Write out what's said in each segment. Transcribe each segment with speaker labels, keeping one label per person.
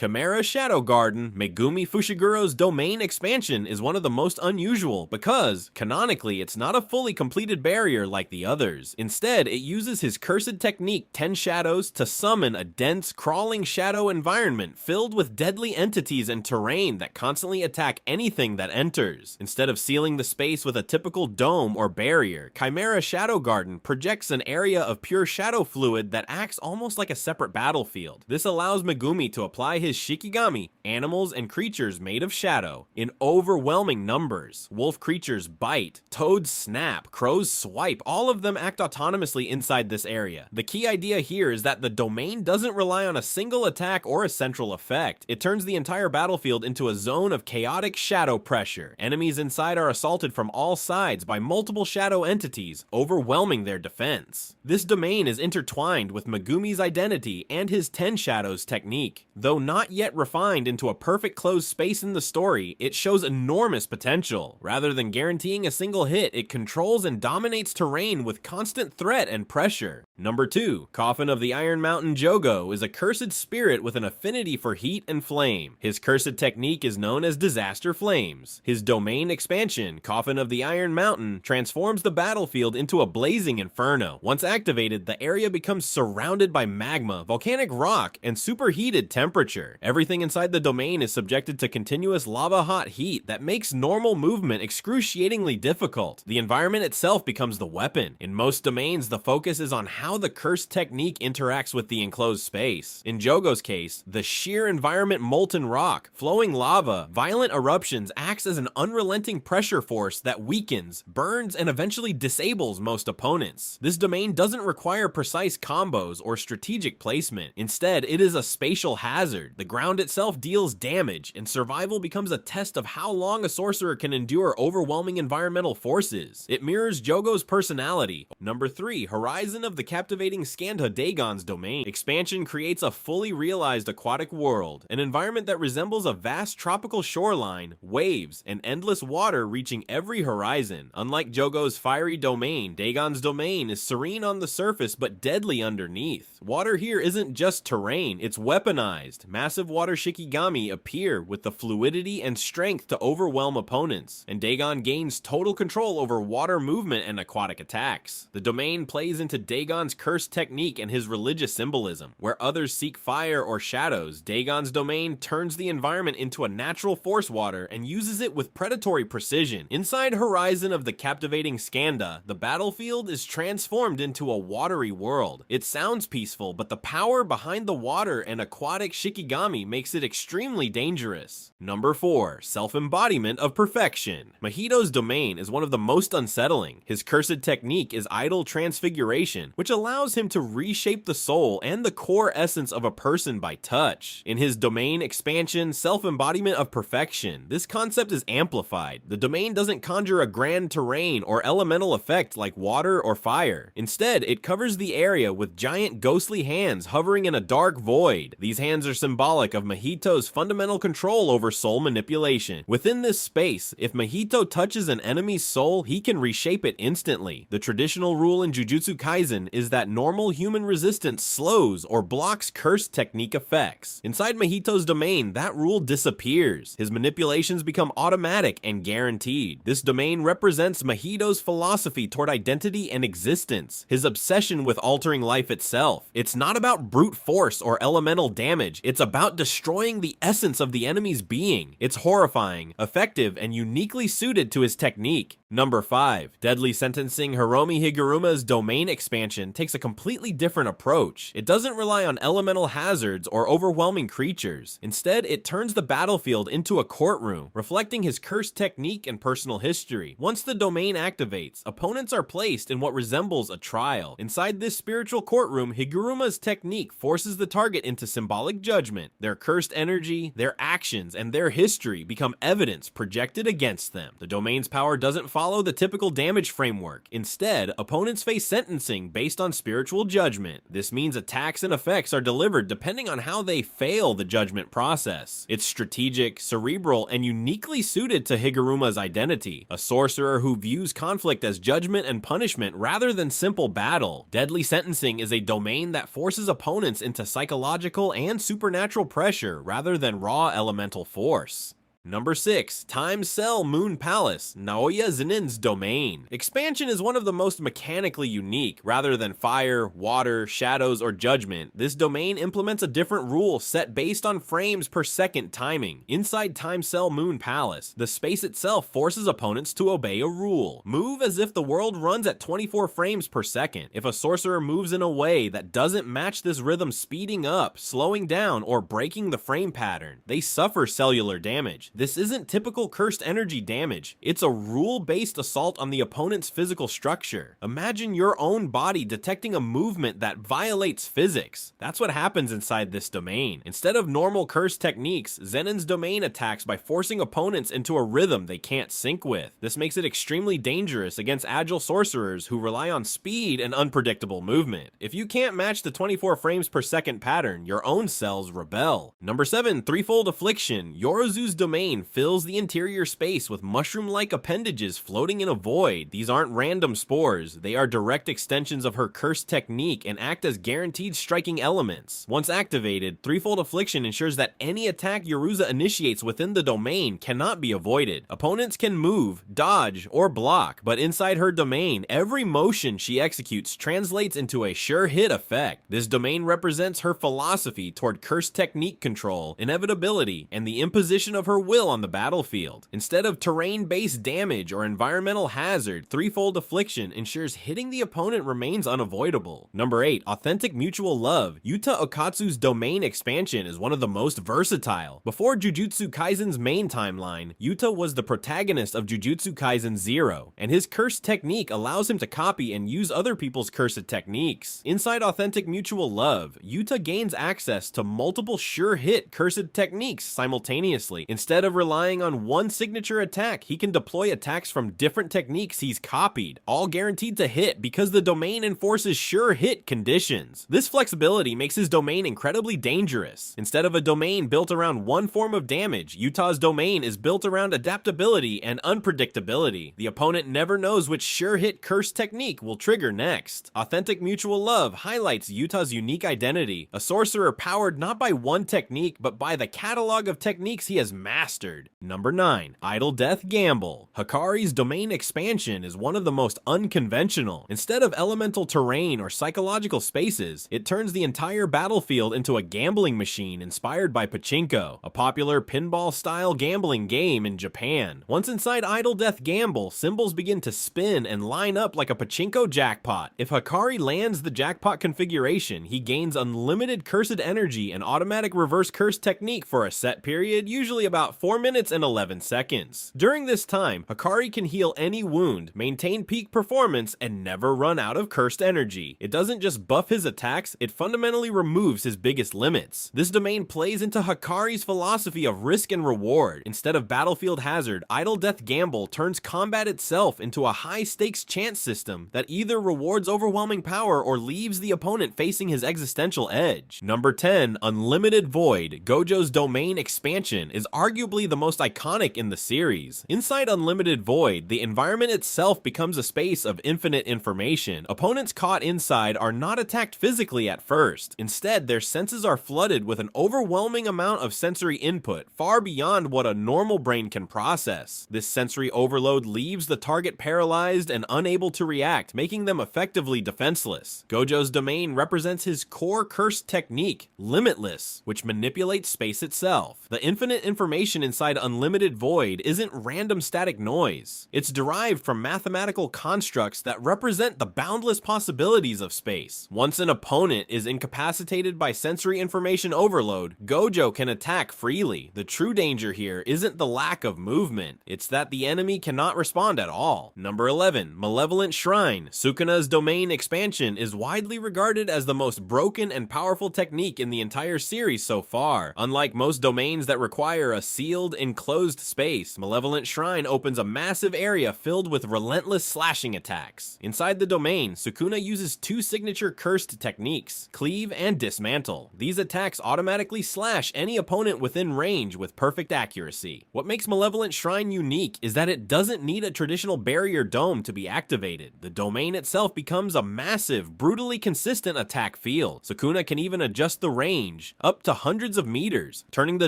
Speaker 1: Chimera Shadow Garden, Megumi Fushiguro's domain expansion is one of the most unusual because, canonically, it's not a fully completed barrier like the others. Instead, it uses his cursed technique 10 Shadows to summon a dense, crawling shadow environment filled with deadly entities and terrain that constantly attack anything that enters. Instead of sealing the space with a typical dome or barrier, Chimera Shadow Garden projects an area of pure shadow fluid that acts almost like a separate battlefield. This allows Megumi to apply his Shikigami, animals and creatures made of shadow, in overwhelming numbers. Wolf creatures bite, toads snap, crows swipe, all of them act autonomously inside this area. The key idea here is that the domain doesn't rely on a single attack or a central effect. It turns the entire battlefield into a zone of chaotic shadow pressure. Enemies inside are assaulted from all sides by multiple shadow entities, overwhelming their defense. This domain is intertwined with Megumi's identity and his 10 Shadows technique. Though not yet refined into a perfect closed space in the story, it shows enormous potential. Rather than guaranteeing a single hit, it controls and dominates terrain with constant threat and pressure. Number 2. Coffin of the Iron Mountain Jogo is a cursed spirit with an affinity for heat and flame. His cursed technique is known as Disaster Flames. His domain expansion, Coffin of the Iron Mountain, transforms the battlefield into a blazing inferno. Once activated, the area becomes surrounded by magma, volcanic rock, and superheated temperature. Everything inside the domain is subjected to continuous lava-hot heat that makes normal movement excruciatingly difficult. The environment itself becomes the weapon. In most domains, the focus is on how the cursed technique interacts with the enclosed space. In Jogo's case, the sheer environment molten rock, flowing lava, violent eruptions acts as an unrelenting pressure force that weakens, burns, and eventually disables most opponents. This domain doesn't require precise combos or strategic placement. Instead, it is a spatial hazard. The ground itself deals damage, and survival becomes a test of how long a sorcerer can endure overwhelming environmental forces. It mirrors Jogo's personality. Number 3. Horizon of the Captivating Skandha Dagon's domain. Expansion creates a fully realized aquatic world, an environment that resembles a vast tropical shoreline, waves, and endless water reaching every horizon. Unlike Jogo's fiery domain, Dagon's domain is serene on the surface but deadly underneath. Water here isn't just terrain, it's weaponized. Massive water Shikigami appear with the fluidity and strength to overwhelm opponents, and Dagon gains total control over water movement and aquatic attacks. The domain plays into Dagon's cursed technique and his religious symbolism. Where others seek fire or shadows, Dagon's domain turns the environment into a natural force water and uses it with predatory precision. Inside Horizon of the Captivating Skandha, the battlefield is transformed into a watery world. It sounds peaceful, but the power behind the water and aquatic Shikigami makes it extremely dangerous. Number 4. Self-Embodiment of Perfection. Mahito's domain is one of the most unsettling. His cursed technique is idle transfiguration, which allows him to reshape the soul and the core essence of a person by touch. In his domain expansion, Self-Embodiment of Perfection, this concept is amplified. The domain doesn't conjure a grand terrain or elemental effect like water or fire. Instead, it covers the area with giant ghostly hands hovering in a dark void. These hands are symbolic of Mahito's fundamental control over soul manipulation. Within this space, if Mahito touches an enemy's soul, he can reshape it instantly. The traditional rule in Jujutsu Kaisen is that normal human resistance slows or blocks cursed technique effects. Inside Mahito's domain, that rule disappears. His manipulations become automatic and guaranteed. This domain represents Mahito's philosophy toward identity and existence, his obsession with altering life itself. It's not about brute force or elemental damage, it's about destroying the essence of the enemy's being. It's horrifying, effective, and uniquely suited to his technique. Number 5. Deadly Sentencing Hiromi Higuruma's domain expansion takes a completely different approach. It doesn't rely on elemental hazards or overwhelming creatures. Instead, it turns the battlefield into a courtroom, reflecting his cursed technique and personal history. Once the domain activates, opponents are placed in what resembles a trial. Inside this spiritual courtroom, Higuruma's technique forces the target into symbolic judgment. Their cursed energy, their actions, and their history become evidence projected against them. The domain's power doesn't follow the typical damage framework. Instead, opponents face sentencing based on spiritual judgment. This means attacks and effects are delivered depending on how they fail the judgment process. It's strategic, cerebral, and uniquely suited to Higuruma's identity, a sorcerer who views conflict as judgment and punishment rather than simple battle. Deadly Sentencing is a domain that forces opponents into psychological and supernatural supernatural pressure rather than raw elemental force. Number 6. Time Cell Moon Palace, Naoya Zenin's Domain. Expansion is one of the most mechanically unique. Rather than fire, water, shadows, or judgment, this domain implements a different rule set based on frames per second timing. Inside Time Cell Moon Palace, the space itself forces opponents to obey a rule. Move as if the world runs at 24 frames per second. If a sorcerer moves in a way that doesn't match this rhythm, speeding up, slowing down, or breaking the frame pattern, they suffer cellular damage. This isn't typical cursed energy damage, it's a rule-based assault on the opponent's physical structure. Imagine your own body detecting a movement that violates physics. That's what happens inside this domain. Instead of normal curse techniques, Zenin's domain attacks by forcing opponents into a rhythm they can't sync with. This makes it extremely dangerous against agile sorcerers who rely on speed and unpredictable movement. If you can't match the 24 frames per second pattern, your own cells rebel. Number 7. Threefold Affliction, Yorozu's domain fills the interior space with mushroom-like appendages floating in a void. These aren't random spores, they are direct extensions of her cursed technique and act as guaranteed striking elements. Once activated, Threefold Affliction ensures that any attack Yoruza initiates within the domain cannot be avoided. Opponents can move, dodge, or block, but inside her domain, every motion she executes translates into a sure hit effect. This domain represents her philosophy toward cursed technique control, inevitability, and the imposition of her will on the battlefield. Instead of terrain-based damage or environmental hazard, Threefold Affliction ensures hitting the opponent remains unavoidable. Number 8. Authentic Mutual Love, Yuta Okkotsu's domain expansion is one of the most versatile. Before Jujutsu Kaisen's main timeline, Yuta was the protagonist of Jujutsu Kaisen 0, and his cursed technique allows him to copy and use other people's cursed techniques. Inside Authentic Mutual Love, Yuta gains access to multiple sure-hit cursed techniques simultaneously. Instead of relying on one signature attack, he can deploy attacks from different techniques he's copied, all guaranteed to hit because the domain enforces sure hit conditions. This flexibility makes his domain incredibly dangerous. Instead of a domain built around one form of damage, Yuta's domain is built around adaptability and unpredictability. The opponent never knows which sure hit curse technique will trigger next. Authentic Mutual Love highlights Yuta's unique identity, a sorcerer powered not by one technique but by the catalog of techniques he has mastered. Number 9. Idle Death Gamble, Hakari's domain expansion is one of the most unconventional. Instead of elemental terrain or psychological spaces, it turns the entire battlefield into a gambling machine inspired by pachinko, a popular pinball-style gambling game in Japan. Once inside Idle Death Gamble, symbols begin to spin and line up like a pachinko jackpot. If Hakari lands the jackpot configuration, he gains unlimited cursed energy and automatic reverse curse technique for a set period, usually about 4 minutes and 11 seconds. During this time, Hakari can heal any wound, maintain peak performance, and never run out of cursed energy. It doesn't just buff his attacks, it fundamentally removes his biggest limits. This domain plays into Hakari's philosophy of risk and reward. Instead of battlefield hazard, Idle Death Gamble turns combat itself into a high-stakes chance system that either rewards overwhelming power or leaves the opponent facing his existential edge. Number 10. Unlimited Void, Gojo's domain expansion is arguably the most iconic in the series. Inside Unlimited Void, the environment itself becomes a space of infinite information. Opponents caught inside are not attacked physically at first. Instead, their senses are flooded with an overwhelming amount of sensory input, far beyond what a normal brain can process. This sensory overload leaves the target paralyzed and unable to react, making them effectively defenseless. Gojo's domain represents his core cursed technique, Limitless, which manipulates space itself. The infinite information inside Unlimited Void isn't random static noise. It's derived from mathematical constructs that represent the boundless possibilities of space. Once an opponent is incapacitated by sensory information overload, Gojo can attack freely. The true danger here isn't the lack of movement, it's that the enemy cannot respond at all. Number 11. Malevolent Shrine, Sukuna's domain expansion is widely regarded as the most broken and powerful technique in the entire series so far. Unlike most domains that require a sealed, enclosed space, Malevolent Shrine opens a massive area filled with relentless slashing attacks. Inside the domain, Sukuna uses two signature cursed techniques, Cleave and Dismantle. These attacks automatically slash any opponent within range with perfect accuracy. What makes Malevolent Shrine unique is that it doesn't need a traditional barrier dome to be activated. The domain itself becomes a massive, brutally consistent attack field. Sukuna can even adjust the range, up to hundreds of meters, turning the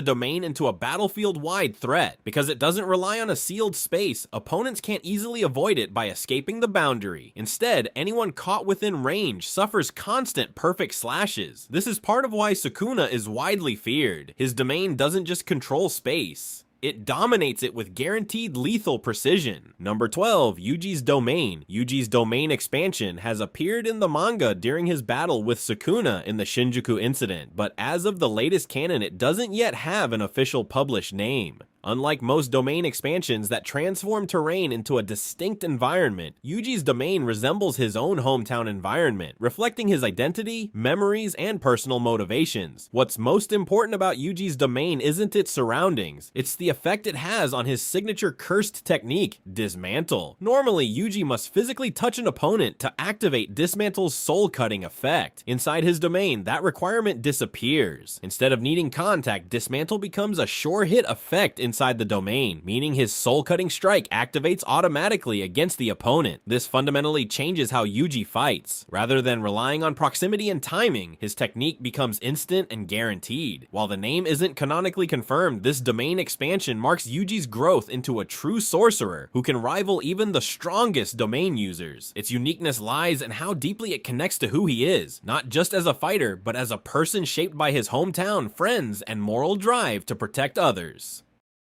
Speaker 1: domain into a battlefield-wide threat. Because it doesn't rely on a sealed space, opponents can't easily avoid it by escaping the boundary. Instead, anyone caught within range suffers constant perfect slashes. This is part of why Sukuna is widely feared. His domain doesn't just control space, it dominates it with guaranteed lethal precision. Number 12, Yuji's Domain. Yuji's Domain expansion has appeared in the manga during his battle with Sukuna in the Shinjuku incident, but as of the latest canon, it doesn't yet have an official published name. Unlike most domain expansions that transform terrain into a distinct environment, Yuji's Domain resembles his own hometown environment, reflecting his identity, memories, and personal motivations. What's most important about Yuji's Domain isn't its surroundings, it's the effect it has on his signature cursed technique, Dismantle. Normally, Yuji must physically touch an opponent to activate Dismantle's soul-cutting effect. Inside his domain, that requirement disappears. Instead of needing contact, Dismantle becomes a sure hit effect inside the domain, meaning his soul-cutting strike activates automatically against the opponent. This fundamentally changes how Yuji fights. Rather than relying on proximity and timing, his technique becomes instant and guaranteed. While the name isn't canonically confirmed, this domain expansion marks Yuji's growth into a true sorcerer who can rival even the strongest domain users. Its uniqueness lies in how deeply it connects to who he is, not just as a fighter, but as a person shaped by his hometown, friends, and moral drive to protect others.